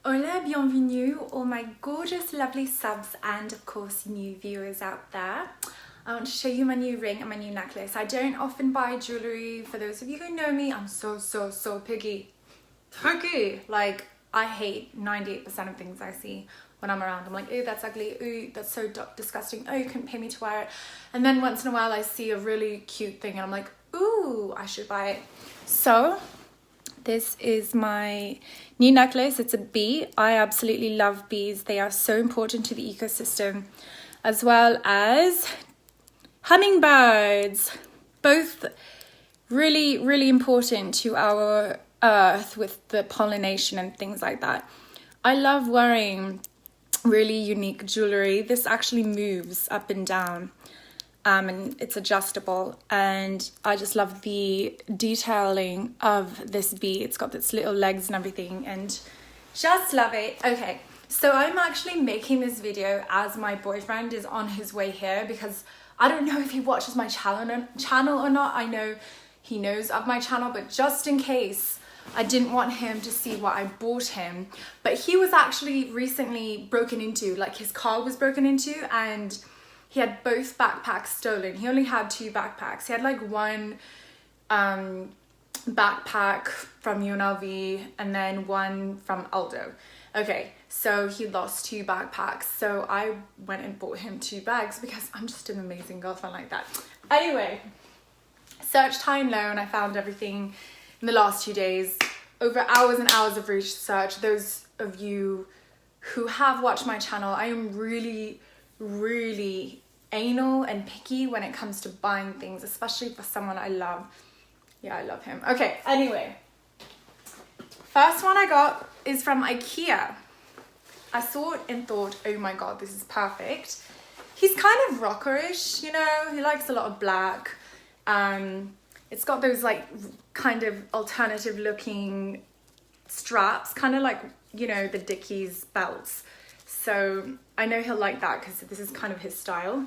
Hola, bienvenue, all my gorgeous, lovely subs and of course new viewers out there. I want to show you my new ring and my new necklace. I don't often buy jewellery. For those of you who know me, I'm so picky. Picky! Like, I hate 98% of things I see when I'm around. I'm like, ooh, that's ugly, ooh, that's so disgusting, oh, you couldn't pay me to wear it. And then once in a while I see a really cute thing and I'm like, ooh, I should buy it. So, this is my new necklace. It's a bee. I absolutely love bees. They are so important to the ecosystem, as well as hummingbirds. Both really important to our earth with the pollination and things like that. I love wearing really unique jewelry. This actually moves up and down. And it's adjustable, and I just love the detailing of this bee. It's got its little legs and everything, and just love it. Okay, so I'm actually making this video as my boyfriend is on his way here, because I don't know if he watches my channel or not. I know he knows of my channel, but just in case, I didn't want him to see what I bought him. But he was actually recently broken into, like his car was broken into, and he had both backpacks stolen. He only had 2 backpacks. He had like one backpack from UNLV and then one from Aldo. Okay, so he lost 2 backpacks. So I went and bought him 2 bags because I'm just an amazing girlfriend like that. Anyway, searched high and low and I found everything in the last 2 days. Over hours and hours of research. Those of you who have watched my channel, I am really anal and picky when it comes to buying things, especially for someone I love. Yeah, I love him. Okay, anyway. First one I got is from Ikea. I saw it and thought, oh my god, this is perfect. He's kind of rockerish, you know, he likes a lot of black. It's got those like kind of alternative looking straps, kind of like, you know, the Dickies belts. So I know he'll like that because this is kind of his style.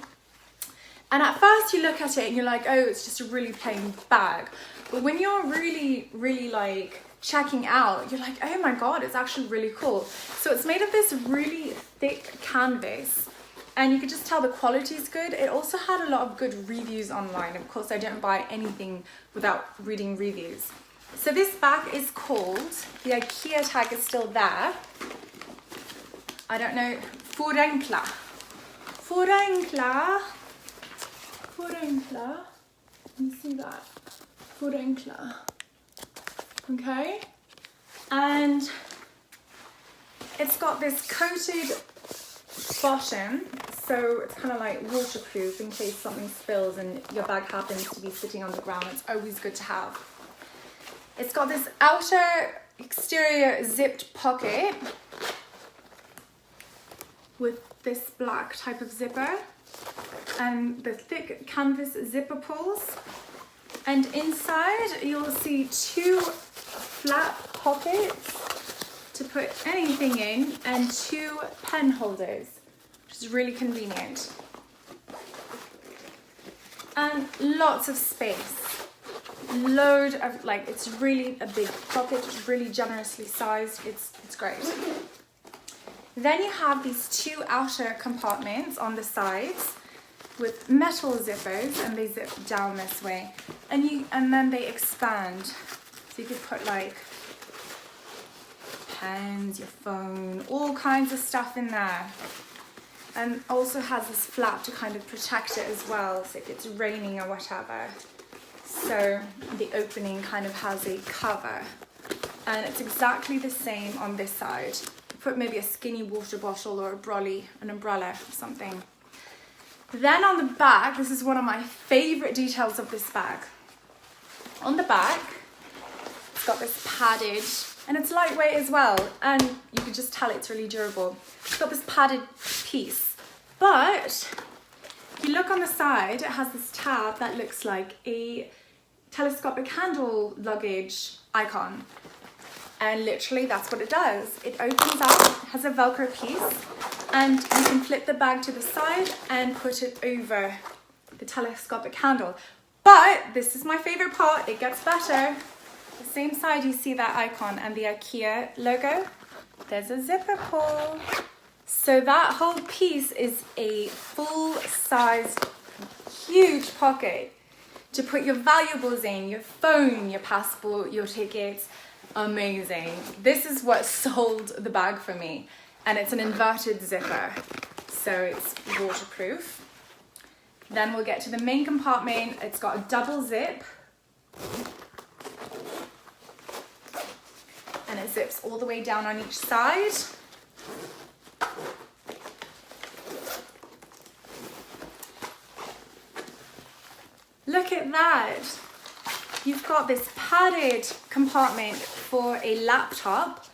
And at first you look at it and you're like, oh, it's just a really plain bag. But when you're really like checking out, you're like, oh my god, it's actually really cool. So it's made of this really thick canvas and you could just tell the quality is good. It also had a lot of good reviews online. Of course, I don't buy anything without reading reviews. So this bag is called, the Ikea tag is still there. I don't know, Forenkla. Let me see that. Forenkla. Okay. And it's got this coated bottom, so it's kind of like waterproof in case something spills and your bag happens to be sitting on the ground. It's always good to have. It's got this outer exterior zipped pocket with this black type of zipper and the thick canvas zipper pulls, and inside you'll see 2 flat pockets to put anything in and 2 pen holders, which is really convenient, and lots of space. Load of, like, it's really a big pocket, it's really generously sized. It's great. Then you have these 2 outer compartments on the sides with metal zippers, and they zip down this way, and then they expand, so you could put like pens, your phone, all kinds of stuff in there. And also has this flap to kind of protect it as well, so if it's raining or whatever. So the opening kind of has a cover, and it's exactly the same on this side. Put maybe a skinny water bottle or a brolly, an umbrella or something. Then on the back, this is one of my favorite details of this bag. On the back, it's got this padded, and it's lightweight as well, and you can just tell it's really durable. It's got this padded piece, but if you look on the side, it has this tab that looks like a telescopic handle luggage icon. And literally that's what it does. It opens up, has a Velcro piece, and you can flip the bag to the side and put it over the telescopic handle. But this is my favorite part, it gets better. The same side you see that icon and the Ikea logo. there's a zipper pull. So that whole piece is a full-sized, huge pocket to put your valuables in, your phone, your passport, your tickets. Amazing. This is what sold the bag for me. And it's an inverted zipper, so it's waterproof. Then we'll get to the main compartment. It's got a double zip. And it zips all the way down on each side. Look at that. You've got this padded compartment for a laptop,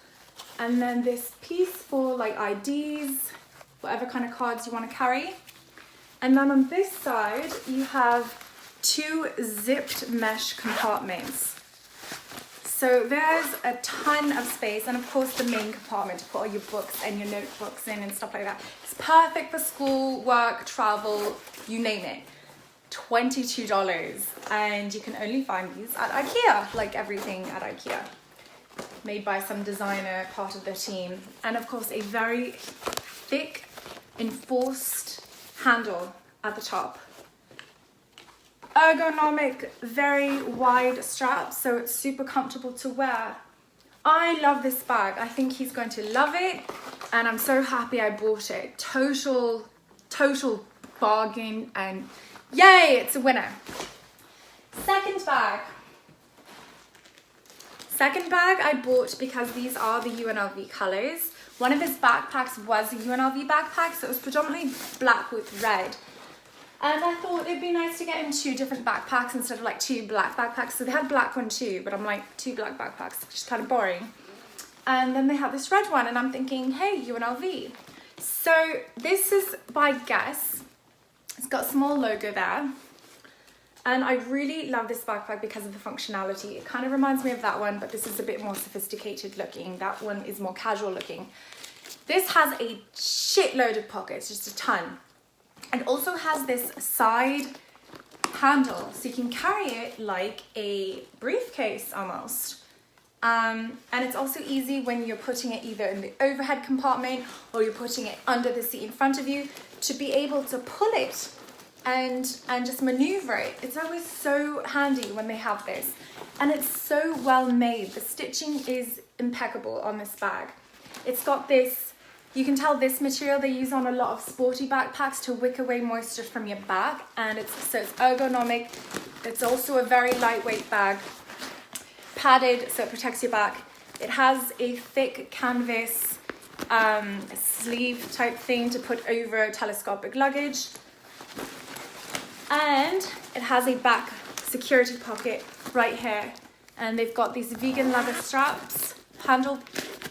and then this piece for like IDs, whatever kind of cards you want to carry. And then on this side, you have 2 zipped mesh compartments. So there's a ton of space, and of course the main compartment to put all your books and your notebooks in and stuff like that. It's perfect for school, work, travel, you name it. $22, and you can only find these at Ikea, like everything at Ikea. Made by some designer, part of the team. And of course a very thick, enforced handle at the top. Ergonomic, very wide strap, so it's super comfortable to wear. I love this bag. I think he's going to love it, and I'm so happy I bought it. Total bargain, and yay, it's a winner. Second bag I bought because these are the UNLV colors. One of his backpacks was a UNLV backpack, so it was predominantly black with red. And I thought it'd be nice to get him 2 different backpacks instead of like 2 black backpacks. So they had black one too, but I'm like, 2 black backpacks, which is kind of boring. And then they had this red one, and I'm thinking, hey, UNLV. So this is by Guess. It's got a small logo there. And I really love this backpack because of the functionality. It kind of reminds me of that one, but this is a bit more sophisticated looking. That one is more casual looking. This has a shitload of pockets, just a ton. And also has this side handle, so you can carry it like a briefcase almost. And it's also easy when you're putting it either in the overhead compartment or you're putting it under the seat in front of you to be able to pull it and just maneuver it. It's always so handy when they have this. And it's so well made. The stitching is impeccable on this bag. It's got this, you can tell this material they use on a lot of sporty backpacks to wick away moisture from your back, and it's ergonomic. It's also a very lightweight bag, padded so it protects your back. It has a thick canvas sleeve type thing to put over telescopic luggage, and it has a back security pocket right here, and they've got these vegan leather straps,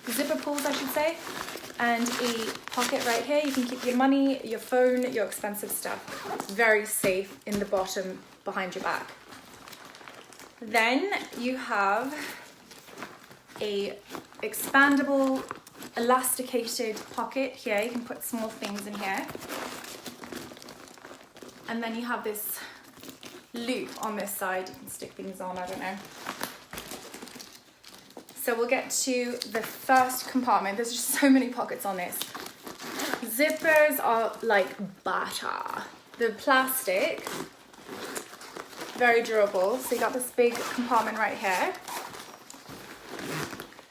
zipper pulls I should say, and a pocket right here. You can keep your money, your phone, your expensive stuff. It's very safe in the bottom behind your back. Then you have a expandable, elasticated pocket here. You can put small things in here. And then you have this loop on this side. You can stick things on, I don't know. So we'll get to the first compartment. There's just so many pockets on this. Zippers are like butter. The plastic, very durable. So you got this big compartment right here.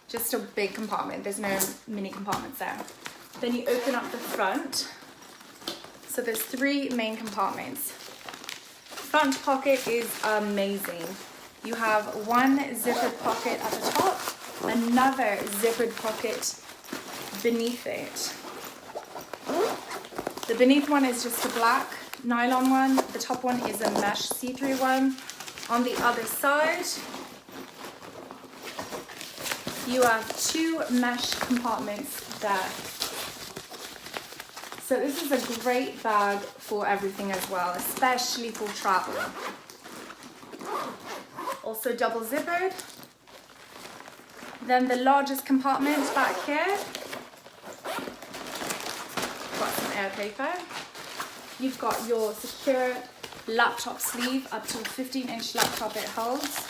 Just a big compartment. There's no mini compartments there. Then you open up the front. So there's 3 main compartments. Front pocket is amazing. You have one zippered pocket at the top, another zippered pocket beneath it. The beneath one is just a black nylon one. The top one is a mesh see-through one. On the other side, you have 2 mesh compartments there. So this is a great bag for everything as well, especially for travel. Also double zippered. Then the largest compartment back here. Got some air paper. You've got your secure laptop sleeve, up to a 15-inch laptop it holds.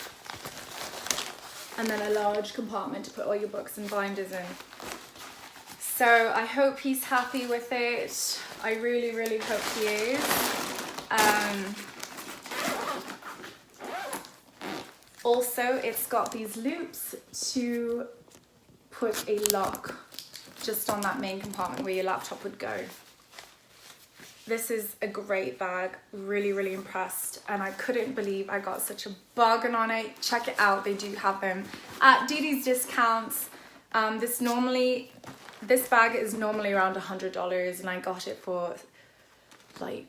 And then a large compartment to put all your books and binders in. So I hope he's happy with it. I really, really hope he is. Also, it's got these loops to put a lock just on that main compartment where your laptop would go. This is a great bag, really, really impressed. And I couldn't believe I got such a bargain on it. Check it out, they do have them at Dee Dee's Discounts. This bag is normally around $100 and I got it for like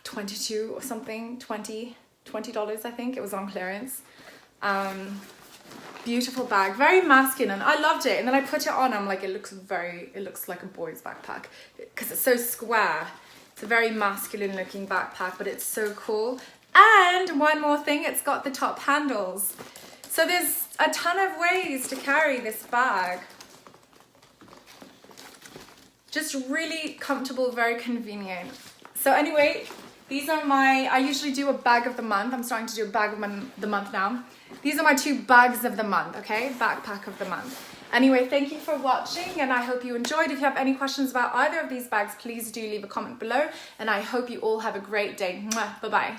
22 or something, $20 I think. It was on clearance. Beautiful bag, very masculine. I loved it. And then I put it on, I'm like, it looks like a boy's backpack because it's so square. It's a very masculine looking backpack, but it's so cool. And one more thing, it's got the top handles. So there's a ton of ways to carry this bag. Just really comfortable, very convenient. So anyway, these are I usually do a bag of the month. I'm starting to do a bag of the month now. These are my 2 bags of the month, okay? Backpack of the month. Anyway, thank you for watching and I hope you enjoyed. If you have any questions about either of these bags, please do leave a comment below and I hope you all have a great day. Mwah, bye-bye.